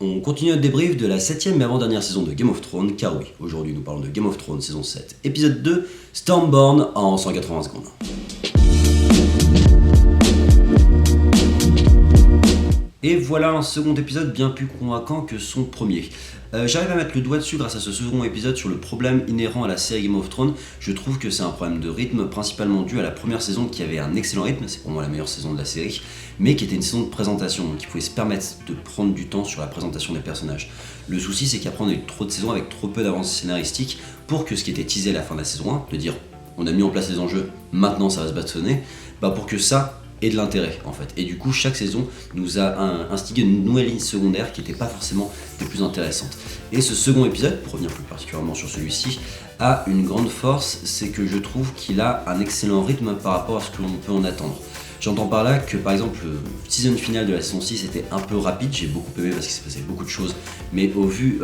On continue notre débrief de la 7ème mais avant-dernière saison de Game of Thrones, car oui, aujourd'hui nous parlons de Game of Thrones saison 7, épisode 2, Stormborn en 180 secondes. Et voilà un second épisode bien plus convaincant que son premier. J'arrive à mettre le doigt dessus grâce à ce second épisode sur le problème inhérent à la série Game of Thrones. Je trouve que c'est un problème de rythme principalement dû à la première saison qui avait un excellent rythme, c'est pour moi la meilleure saison de la série, mais qui était une saison de présentation, donc il pouvait se permettre de prendre du temps sur la présentation des personnages. Le souci c'est qu'après on a eu trop de saisons avec trop peu d'avancées scénaristiques pour que ce qui était teasé à la fin de la saison 1, de dire on a mis en place les enjeux, maintenant ça va se bâtonner, pour que ça et de l'intérêt en fait. Et du coup chaque saison nous a instigé une nouvelle ligne secondaire qui n'était pas forcément les plus intéressantes. Et ce second épisode, pour revenir plus particulièrement sur celui-ci, a une grande force, c'est que je trouve qu'il a un excellent rythme par rapport à ce que l'on peut en attendre. J'entends par là que par exemple le season final de la saison 6 était un peu rapide, j'ai beaucoup aimé parce qu'il s'est passé beaucoup de choses, mais au vu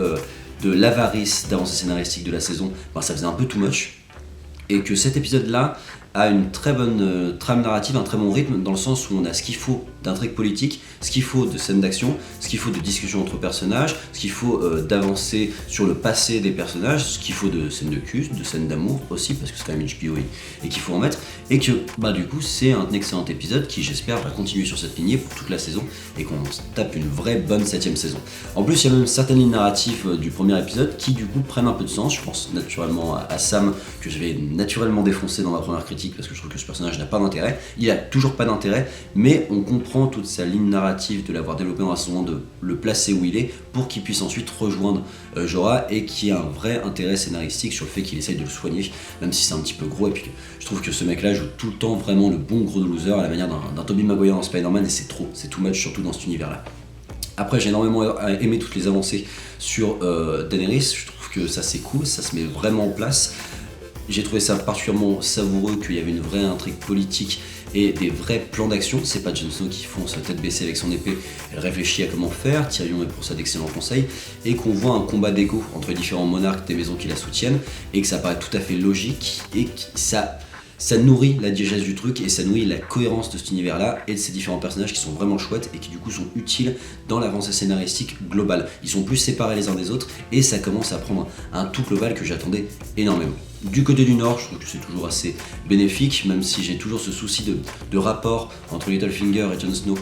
de l'avarice d'avancée scénaristique de la saison, ça faisait un peu too much. Et que cet épisode-là a une très bonne trame narrative, un très bon rythme, dans le sens où on a ce qu'il faut d'intrigue politique, ce qu'il faut de scènes d'action, ce qu'il faut de discussions entre personnages, ce qu'il faut d'avancer sur le passé des personnages, ce qu'il faut de scènes de cul, de scènes d'amour aussi, parce que c'est quand même HBO et qu'il faut en mettre, et que du coup c'est un excellent épisode qui j'espère va continuer sur cette lignée pour toute la saison et qu'on tape une vraie bonne 7ème saison. En plus il y a même certaines lignes narratives du premier épisode qui du coup prennent un peu de sens. Je pense naturellement à Sam que je vais naturellement défoncer dans ma première critique parce que je trouve que ce personnage n'a pas d'intérêt, il a toujours pas d'intérêt, mais on comprend toute sa ligne narrative de l'avoir développé dans la saison 1, de le placer où il est pour qu'il puisse ensuite rejoindre Jorah et qu'il y ait un vrai intérêt scénaristique sur le fait qu'il essaye de le soigner, même si c'est un petit peu gros. Et puis je trouve que ce mec là joue tout le temps vraiment le bon gros loser à la manière d'un Tobey Maguire dans Spider-Man, et c'est too much surtout dans cet univers là. Après j'ai énormément aimé toutes les avancées sur Daenerys, je trouve que ça c'est cool, ça se met vraiment en place. J'ai trouvé ça particulièrement savoureux qu'il y avait une vraie intrigue politique et des vrais plans d'action. C'est pas Jon Snow qui fonce tête baissée avec son épée, elle réfléchit à comment faire, Tyrion est pour ça d'excellents conseils, et qu'on voit un combat d'ego entre les différents monarques des maisons qui la soutiennent, et que ça paraît tout à fait logique, et que ça nourrit la diégèse du truc, et ça nourrit la cohérence de cet univers-là, et de ces différents personnages qui sont vraiment chouettes, et qui du coup sont utiles dans l'avancée scénaristique globale. Ils sont plus séparés les uns des autres, et ça commence à prendre un tout global que j'attendais énormément. Du côté du Nord, je trouve que c'est toujours assez bénéfique, même si j'ai toujours ce souci de rapport entre Littlefinger et Jon Snow,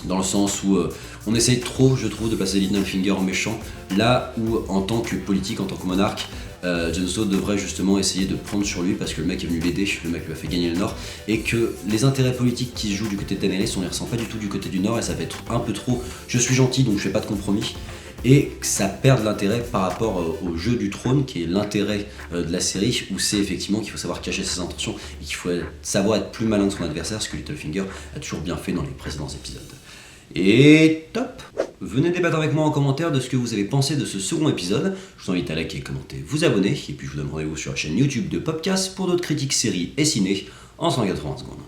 dans le sens où on essaye trop, je trouve, de passer Littlefinger en méchant, là où en tant que politique, en tant que monarque, Jon Snow devrait justement essayer de prendre sur lui parce que le mec est venu l'aider, le mec lui a fait gagner le Nord, et que les intérêts politiques qui se jouent du côté de Daenerys, on les ressent pas du tout du côté du Nord, et ça va être un peu trop je suis gentil donc je fais pas de compromis, et que ça perd l'intérêt par rapport au jeu du trône qui est l'intérêt de la série, où c'est effectivement qu'il faut savoir cacher ses intentions et qu'il faut savoir être plus malin de son adversaire, ce que Littlefinger a toujours bien fait dans les précédents épisodes. Et top! Venez débattre avec moi en commentaire de ce que vous avez pensé de ce second épisode. Je vous invite à liker, commenter, vous abonner, et puis je vous donne rendez-vous sur la chaîne YouTube de Popcast pour d'autres critiques séries et ciné en 180 secondes.